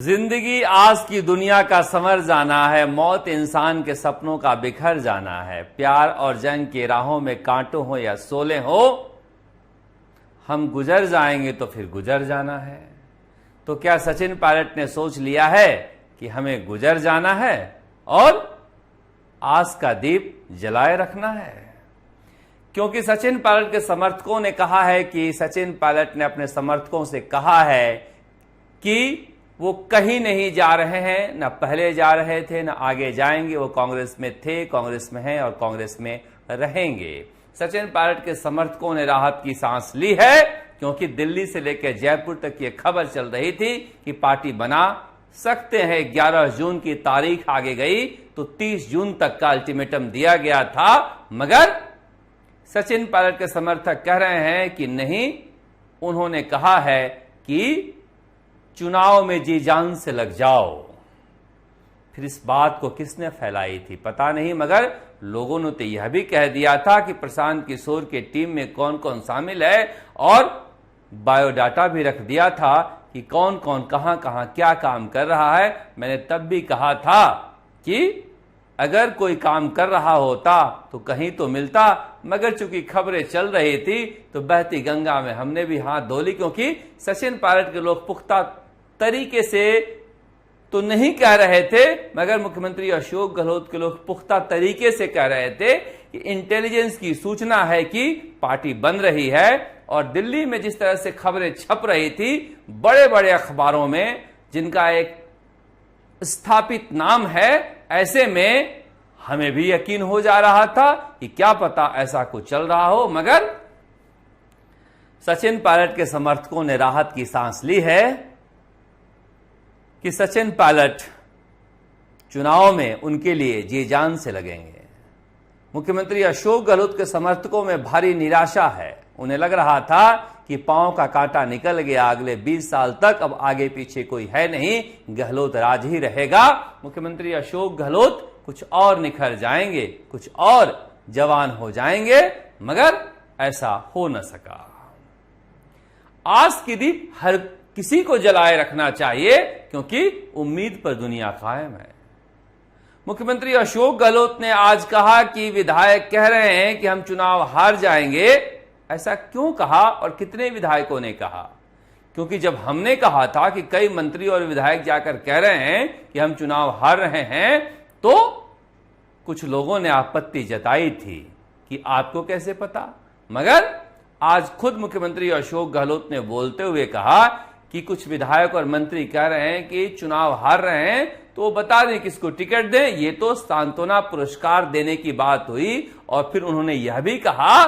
जिंदगी आज की दुनिया का संवर जाना है, मौत इंसान के सपनों का बिखर जाना है। प्यार और जंग के राहों में कांटों हो या सोले हो, हम गुजर जाएंगे तो फिर गुजर जाना है। तो क्या सचिन पायलट ने सोच लिया है कि हमें गुजर जाना है और आस का दीप जलाए रखना है? क्योंकि सचिन पायलट के समर्थकों ने कहा है कि सचिन पायलट ने अपने समर्थकों से कहा है कि वो कहीं नहीं जा रहे हैं, न पहले जा रहे थे न आगे जाएंगे। वो कांग्रेस में थे, कांग्रेस में हैं और कांग्रेस में रहेंगे। सचिन पायलट के समर्थकों ने राहत की सांस ली है, क्योंकि दिल्ली से लेकर जयपुर तक ये खबर चल रही थी कि पार्टी बना सकते हैं। 11 जून की तारीख आगे गई तो 30 जून तक का अल्टीमेटम दिया गया था, मगर सचिन पायलट के समर्थक कह रहे हैं कि नहीं। उन्होंने कहा है कि चुनाव में जी जान से लग जाओ। फिर इस बात को किसने फैलाई थी पता नहीं, मगर लोगों ने तो यह भी कह दिया था कि प्रशांत किशोर के टीम में कौन कौन शामिल है और बायोडाटा भी रख दिया था कि कौन कौन कहां कहां क्या काम कर रहा है। मैंने तब भी कहा था कि अगर कोई काम कर रहा होता तो कहीं तो मिलता, मगर चूंकि खबरें चल रही थी तो बहती गंगा में हमने भी हाथ धो ली। क्योंकि सचिन पायलट के लोग पुख्ता तरीके से तो नहीं कह रहे थे, मगर मुख्यमंत्री अशोक गहलोत के लोग पुख्ता तरीके से कह रहे थे कि इंटेलिजेंस की सूचना है कि पार्टी बन रही है। और दिल्ली में जिस तरह से खबरें छप रही थी बड़े बड़े अखबारों में, जिनका एक स्थापित नाम है, ऐसे में हमें भी यकीन हो जा रहा था कि क्या पता ऐसा कुछ चल रहा हो। मगर सचिन पायलट के समर्थकों ने राहत की सांस ली है कि सचिन पायलट चुनाव में उनके लिए जी जान से लगेंगे। मुख्यमंत्री अशोक गहलोत के समर्थकों में भारी निराशा है। उन्हें लग रहा था कि पांव का कांटा निकल गया, अगले 20 साल तक अब आगे पीछे कोई है नहीं, गहलोत राज ही रहेगा। मुख्यमंत्री अशोक गहलोत कुछ और निखर जाएंगे, कुछ और जवान हो जाएंगे, मगर ऐसा हो न सका। आस की दीप हर किसी को जलाए रखना चाहिए, क्योंकि उम्मीद पर दुनिया कायम है। मुख्यमंत्री अशोक गहलोत ने आज कहा कि विधायक कह रहे हैं कि हम चुनाव हार जाएंगे। ऐसा क्यों कहा और कितने विधायकों ने कहा? क्योंकि जब हमने कहा था कि कई मंत्री और विधायक जाकर कह रहे हैं कि हम चुनाव हार रहे हैं, तो कुछ लोगों ने आपत्ति जताई थी कि आपको कैसे पता। मगर आज खुद मुख्यमंत्री अशोक गहलोत ने बोलते हुए कहा कि कुछ विधायक और मंत्री कह रहे हैं कि चुनाव हार रहे हैं, तो वो बता दें किसको टिकट दें। ये तो सांत्वना पुरस्कार देने की बात हुई। और फिर उन्होंने यह भी कहा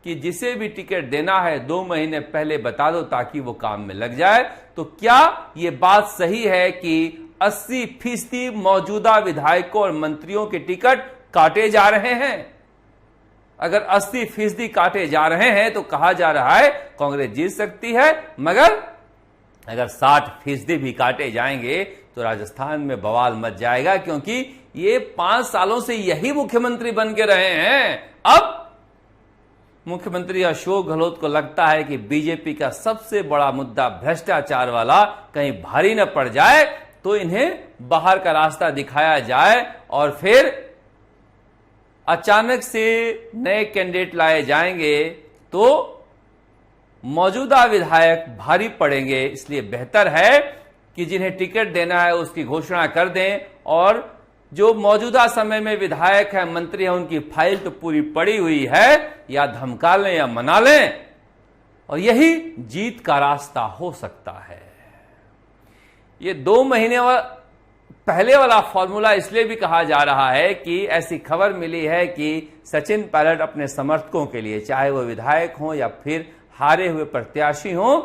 कि जिसे भी टिकट देना है 2 महीने पहले बता दो, ताकि वो काम में लग जाए। तो क्या ये बात सही है कि 80% मौजूदा विधायकों और मंत्रियों के टिकट काटे जा रहे हैं? अगर 80% काटे जा रहे हैं तो कहा जा रहा है कांग्रेस जीत सकती है, मगर अगर 60% भी काटे जाएंगे तो राजस्थान में बवाल मच जाएगा। क्योंकि ये 5 सालों से यही मुख्यमंत्री बन के रहे हैं। अब मुख्यमंत्री अशोक गहलोत को लगता है कि बीजेपी का सबसे बड़ा मुद्दा भ्रष्टाचार वाला कहीं भारी न पड़ जाए, तो इन्हें बाहर का रास्ता दिखाया जाए और फिर अचानक से नए कैंडिडेट लाए जाएंगे तो मौजूदा विधायक भारी पड़ेंगे। इसलिए बेहतर है कि जिन्हें टिकट देना है उसकी घोषणा कर दें, और जो मौजूदा समय में विधायक हैं, मंत्री हैं, उनकी फाइल तो पूरी पड़ी हुई है, या धमका लें या मना लें, और यही जीत का रास्ता हो सकता है। ये 2 महीने पहले वाला फॉर्मूला इसलिए भी कहा जा रहा है कि ऐसी खबर मिली है कि सचिन पायलट अपने समर्थकों के लिए, चाहे वो विधायक हों या फिर हारे हुए प्रत्याशी हों,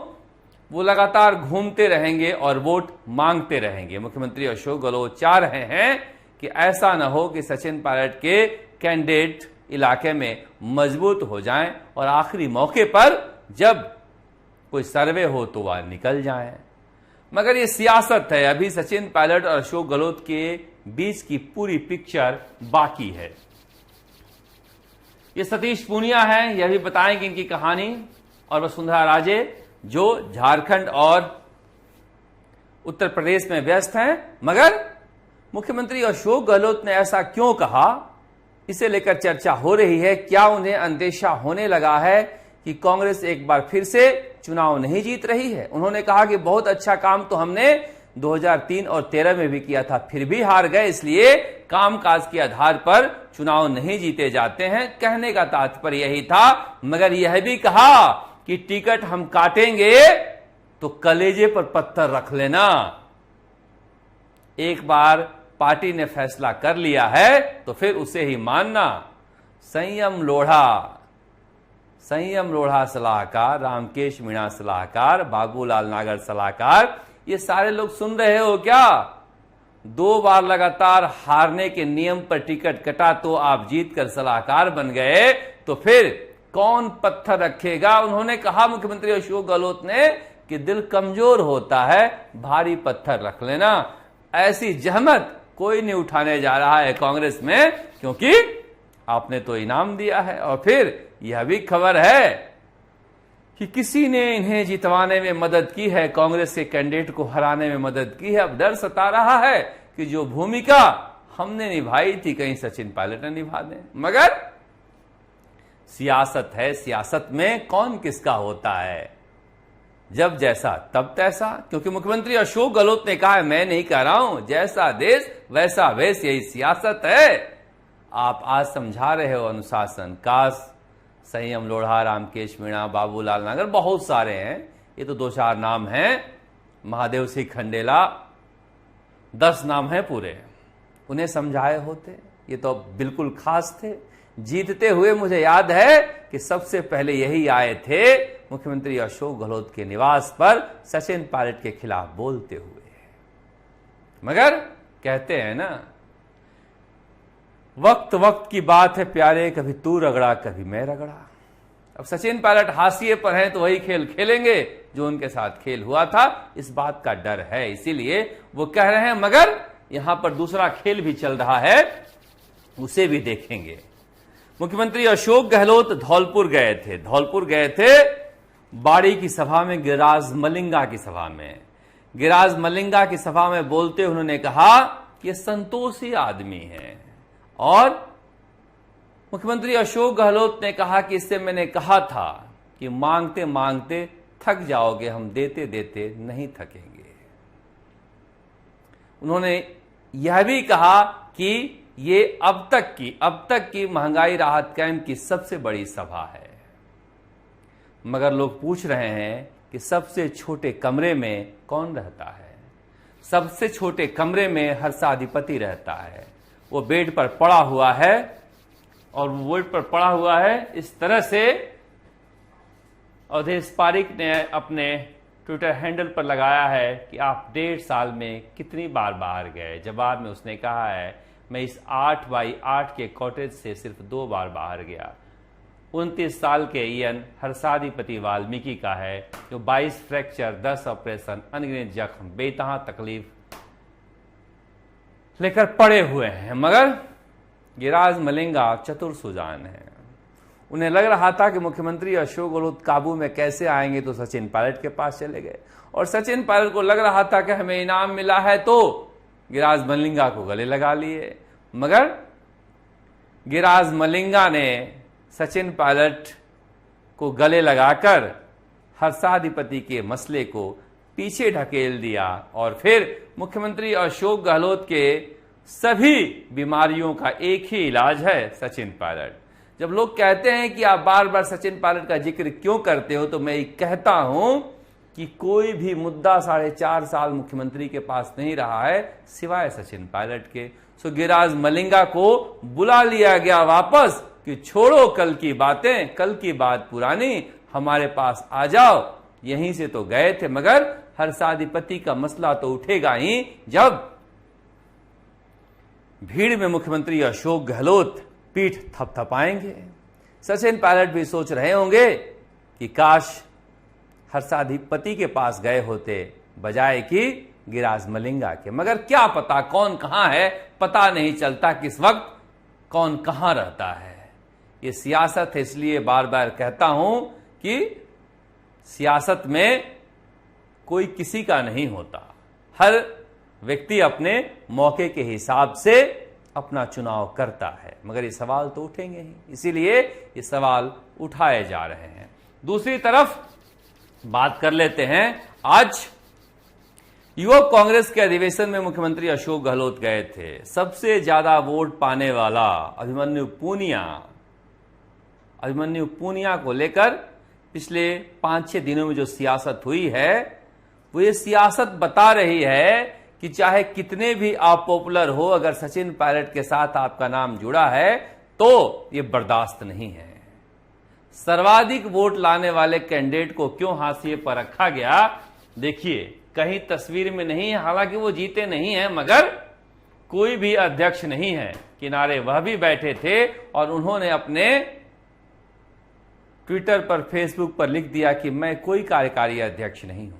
वो लगातार घूमते रहेंगे और वोट मांगते रहेंगे। मुख्यमंत्री अशोक गहलोत चाह रहे हैं कि ऐसा न हो कि सचिन पायलट के कैंडिडेट इलाके में मजबूत हो जाएं और आखिरी मौके पर जब कोई सर्वे हो तो वह निकल जाएं। मगर ये सियासत है, अभी सचिन पायलट और अशोक गहलोत के बीच की पूरी पिक्चर बाकी है। ये सतीश पूनिया हैं, यह भी बताएंगे इनकी कहानी, और वसुंधरा राजे जो झारखंड और उत्तर प्रदेश में व्यस्त हैं। मगर मुख्यमंत्री अशोक गहलोत ने ऐसा क्यों कहा, इसे लेकर चर्चा हो रही है। क्या उन्हें अंदेशा होने लगा है कि कांग्रेस एक बार फिर से चुनाव नहीं जीत रही है? उन्होंने कहा कि बहुत अच्छा काम तो हमने 2003 और 2013 में भी किया था, फिर भी हार गए, इसलिए कामकाज के आधार पर चुनाव नहीं जीते जाते हैं। कहने का तात्पर्य यही था। मगर यह भी कहा कि टिकट हम काटेंगे तो कलेजे पर पत्थर रख लेना। एक बार पार्टी ने फैसला कर लिया है तो फिर उसे ही मानना। संयम लोढ़ा सलाहकार, रामकेश मीणा सलाहकार, बाबूलाल नागर सलाहकार, ये सारे लोग सुन रहे हो क्या? 2 बार लगातार हारने के नियम पर टिकट कटा तो आप जीतकर सलाहकार बन गए, तो फिर कौन पत्थर रखेगा? उन्होंने कहा, मुख्यमंत्री अशोक गहलोत ने, कि दिल कमजोर होता है, भारी पत्थर रख लेना। ऐसी जहमत कोई नहीं उठाने जा रहा है कांग्रेस में, क्योंकि आपने तो इनाम दिया है। और फिर यह भी खबर है कि किसी ने इन्हें जितवाने में मदद की है, कांग्रेस के कैंडिडेट को हराने में मदद की है। अब डर सता रहा है कि जो भूमिका हमने निभाई थी कहीं सचिन पायलट ने निभा दें। मगर सियासत है, सियासत में कौन किसका होता है, जब जैसा तब तैसा। क्योंकि मुख्यमंत्री अशोक गहलोत ने कहा है, मैं नहीं कह रहा हूं, जैसा देश वैसा वेश, यही सियासत है। आप आज समझा रहे हो अनुशासन, काश संयम लोढ़ा, रामकेश मीणा, बाबूलाल नागर, बहुत सारे हैं, ये तो 2-4 नाम हैं, महादेव सिंह खंडेला, 10 नाम हैं पूरे, उन्हें समझाए होते। ये तो बिल्कुल खास थे। जीतते हुए मुझे याद है कि सबसे पहले यही आए थे मुख्यमंत्री अशोक गहलोत के निवास पर सचिन पायलट के खिलाफ बोलते हुए। मगर कहते हैं ना, वक्त वक्त की बात है प्यारे, कभी तू रगड़ा कभी मैं रगड़ा। अब सचिन पायलट हाशिए पर हैं तो वही खेल खेलेंगे जो उनके साथ खेल हुआ था, इस बात का डर है, इसीलिए वो कह रहे हैं। मगर यहां पर दूसरा खेल भी चल रहा है, उसे भी देखेंगे। मुख्यमंत्री अशोक गहलोत धौलपुर गए थे बाड़ी की सभा में, गिरिराज मलिंगा की सभा में। गिरिराज मलिंगा की सभा में बोलते उन्होंने कहा कि ये संतोषी आदमी है। और मुख्यमंत्री अशोक गहलोत ने कहा कि इससे मैंने कहा था कि मांगते मांगते थक जाओगे, हम देते देते नहीं थकेंगे। उन्होंने यह भी कहा कि ये अब तक की महंगाई राहत कैंप की सबसे बड़ी सभा है। मगर लोग पूछ रहे हैं कि सबसे छोटे कमरे में कौन रहता है? सबसे छोटे कमरे में हर्षाधिपति रहता है। वो बेड पर पड़ा हुआ है, और बेड पर पड़ा हुआ है इस तरह से। अवधेश पारीक ने अपने ट्विटर हैंडल पर लगाया है कि आप 1.5 साल में कितनी बार बाहर गए। जवाब में उसने कहा है, मैं इस 8x8 के कॉटेज से सिर्फ 2 बार बाहर गया। 29 साल के ईएन हर्षाधिपति वाल्मीकि का है, जो 22 फ्रैक्चर, 10 ऑपरेशन, अनगिनत जख्म, बेतहा तकलीफ लेकर पड़े हुए हैं। मगर गिरिराज मलिंगा चतुर सुजान है। उन्हें लग रहा था कि मुख्यमंत्री अशोक गहलोत काबू में कैसे आएंगे, तो सचिन पायलट के पास चले गए। और सचिन पायलट को लग रहा था कि हमें इनाम मिला है, तो गिरिराज मलिंगा को गले लगा लिए। मगर गिरिराज मलिंगा ने सचिन पायलट को गले लगाकर हर्षाधिपति के मसले को पीछे ढकेल दिया। और फिर मुख्यमंत्री अशोक गहलोत के सभी बीमारियों का एक ही इलाज है, सचिन पायलट। जब लोग कहते हैं कि आप बार बार सचिन पायलट का जिक्र क्यों करते हो, तो मैं कहता हूं कि कोई भी मुद्दा 4.5 साल मुख्यमंत्री के पास नहीं रहा है सिवाय सचिन पायलट के। सो गिरिराज मलिंगा को बुला लिया गया वापस कि छोड़ो कल की बातें, कल की बात पुरानी, हमारे पास आ जाओ। यहीं से तो गए थे, मगर हर्षाधिपति का मसला तो उठेगा ही जब भीड़ में मुख्यमंत्री अशोक गहलोत पीठ थपथपाएंगे। सचिन पायलट भी सोच रहे होंगे कि काश हर्षाधिपति के पास गए होते बजाय कि गिरिराज मलिंगा के। मगर क्या पता कौन कहां है, पता नहीं चलता किस वक्त कौन कहां रहता है। ये सियासत है, इसलिए बार बार कहता हूं कि सियासत में कोई किसी का नहीं होता, हर व्यक्ति अपने मौके के हिसाब से अपना चुनाव करता है, मगर ये सवाल तो उठेंगे ही, इसीलिए ये सवाल उठाए जा रहे हैं। दूसरी तरफ बात कर लेते हैं, आज युवक कांग्रेस के अधिवेशन में मुख्यमंत्री अशोक गहलोत गए थे। सबसे ज्यादा वोट पाने वाला अभिमन्यु पूनिया को लेकर पिछले 5-6 दिनों में जो सियासत हुई है, वो ये सियासत बता रही है कि चाहे कितने भी आप पॉपुलर हो, अगर सचिन पायलट के साथ आपका नाम जुड़ा है तो ये बर्दाश्त नहीं है। सर्वाधिक वोट लाने वाले कैंडिडेट को क्यों हाशिए पर रखा गया, देखिए, कहीं तस्वीर में नहीं है, हालांकि वो जीते नहीं है, मगर कोई भी अध्यक्ष नहीं है, किनारे वह भी बैठे थे और उन्होंने अपने ट्विटर पर, फेसबुक पर लिख दिया कि मैं कोई कार्यकारी अध्यक्ष नहीं हूं।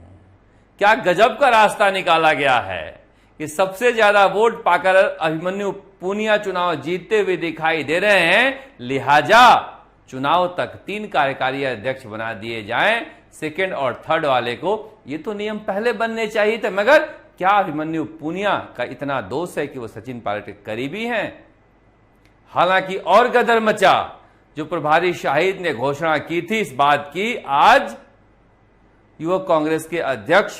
क्या गजब का रास्ता निकाला गया है कि सबसे ज्यादा वोट पाकर अभिमन्यु पूनिया चुनाव जीतते हुए दिखाई दे रहे हैं, लिहाजा चुनाव तक 3 कार्यकारी अध्यक्ष बना दिए जाएं, सेकंड और थर्ड वाले को। ये तो नियम पहले बनने चाहिए थे, मगर क्या अभिमन्यु पूनिया का इतना दोष है कि वो सचिन पायलट के करीबी हैं? हालांकि और गदर मचा, जो प्रभारी शाहिद ने घोषणा की थी इस बात की, आज युवक कांग्रेस के अध्यक्ष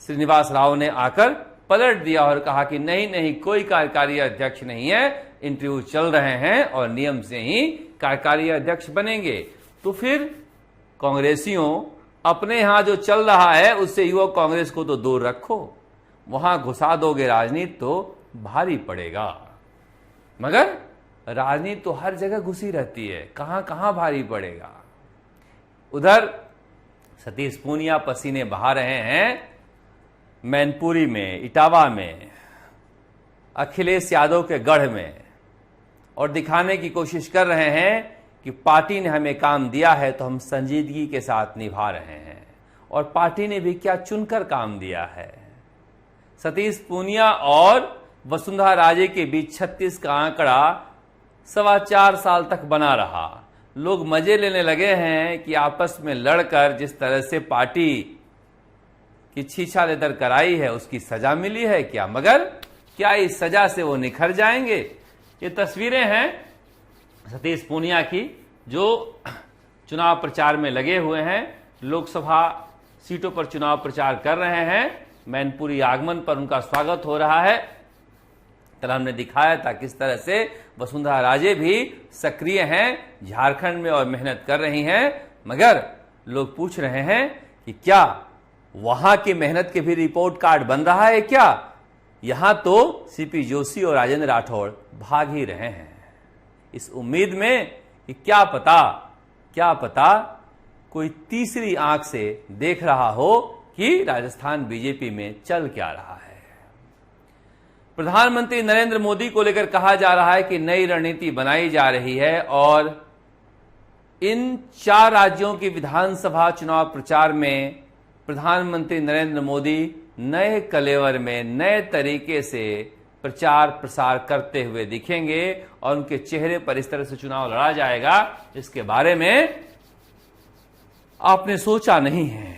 श्रीनिवास राव ने आकर पलट दिया और कहा कि नहीं, कोई कार्यकारी अध्यक्ष नहीं है, इंटरव्यू चल रहे हैं और नियम से ही कार्यकारी अध्यक्ष बनेंगे। तो फिर कांग्रेसियों, अपने यहां जो चल रहा है उससे युवक कांग्रेस को तो दूर रखो, वहां घुसा दोगे राजनीति तो भारी पड़ेगा। मगर राजनीति तो हर जगह घुसी रहती है, कहां कहां भारी पड़ेगा। उधर सतीश पूनिया पसीने बहा रहे हैं मैनपुरी में, इटावा में, अखिलेश यादव के गढ़ में, और दिखाने की कोशिश कर रहे हैं कि पार्टी ने हमें काम दिया है तो हम संजीदगी के साथ निभा रहे हैं। और पार्टी ने भी क्या चुनकर काम दिया है। सतीश पूनिया और वसुंधरा राजे के बीच 36 का आंकड़ा 4.25 साल तक बना रहा। लोग मजे लेने लगे हैं कि आपस में लड़कर जिस तरह से पार्टी की छीछा लेदर कराई है उसकी सजा मिली है क्या, मगर क्या इस सजा से वो निखर जाएंगे? ये तस्वीरें हैं सतीश पूनिया की, जो चुनाव प्रचार में लगे हुए हैं, लोकसभा सीटों पर चुनाव प्रचार कर रहे हैं। मैनपुरी आगमन पर उनका स्वागत हो रहा है। कल हमने दिखाया था किस तरह से वसुंधरा राजे भी सक्रिय हैं, झारखंड में और मेहनत कर रही हैं, मगर लोग पूछ रहे हैं कि क्या वहां की मेहनत के भी रिपोर्ट कार्ड बन रहा है क्या? यहां तो सीपी जोशी और राजेंद्र राठौड़ भाग ही रहे हैं, इस उम्मीद में कि क्या पता कोई तीसरी आंख से देख रहा हो कि राजस्थान बीजेपी में चल क्या रहा है। प्रधानमंत्री नरेंद्र मोदी को लेकर कहा जा रहा है कि नई रणनीति बनाई जा रही है और इन 4 राज्यों की विधानसभा चुनाव प्रचार में प्रधानमंत्री नरेंद्र मोदी नए कलेवर में, नए तरीके से प्रचार प्रसार करते हुए दिखेंगे और उनके चेहरे पर इस तरह से चुनाव लड़ा जाएगा, इसके बारे में आपने सोचा नहीं है।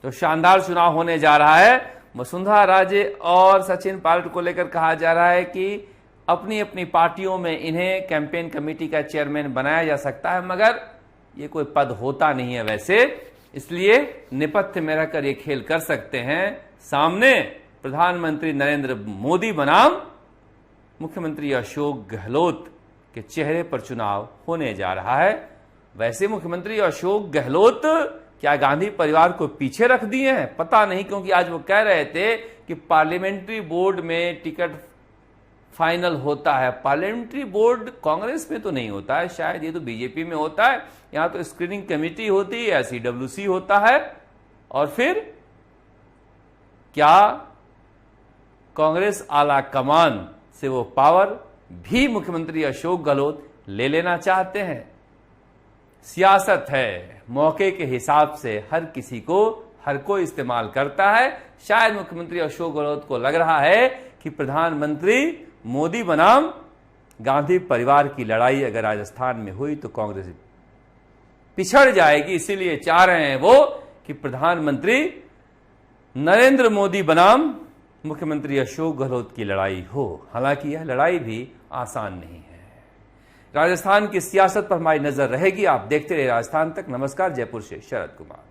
तो शानदार चुनाव होने जा रहा है। वसुंधरा राजे और सचिन पायलट को लेकर कहा जा रहा है कि अपनी अपनी पार्टियों में इन्हें कैंपेन कमेटी का चेयरमैन बनाया जा सकता है, मगर ये कोई पद होता नहीं है वैसे, इसलिए नेपथ्य में रहकर ये खेल कर सकते हैं। सामने प्रधानमंत्री नरेंद्र मोदी बनाम मुख्यमंत्री अशोक गहलोत के चेहरे पर चुनाव होने जा रहा है। वैसे मुख्यमंत्री अशोक गहलोत क्या गांधी परिवार को पीछे रख दिए हैं? पता नहीं, क्योंकि आज वो कह रहे थे कि पार्लियामेंट्री बोर्ड में टिकट फाइनल होता है। पार्लियामेंट्री बोर्ड कांग्रेस में तो नहीं होता है, शायद ये तो बीजेपी में होता है। यहां तो स्क्रीनिंग कमेटी होती है, CWC होता है। और फिर क्या कांग्रेस आला कमान से वो पावर भी मुख्यमंत्री अशोक गहलोत ले लेना चाहते हैं? सियासत है, मौके के हिसाब से हर कोई इस्तेमाल करता है। शायद मुख्यमंत्री अशोक गहलोत को लग रहा है कि प्रधानमंत्री मोदी बनाम गांधी परिवार की लड़ाई अगर राजस्थान में हुई तो कांग्रेस पिछड़ जाएगी, इसीलिए चाह रहे हैं वो कि प्रधानमंत्री नरेंद्र मोदी बनाम मुख्यमंत्री अशोक गहलोत की लड़ाई हो। हालांकि यह लड़ाई भी आसान नहीं है। राजस्थान की सियासत पर हमारी नजर रहेगी। आप देखते रहिए राजस्थान तक। नमस्कार। जयपुर से शरद कुमार।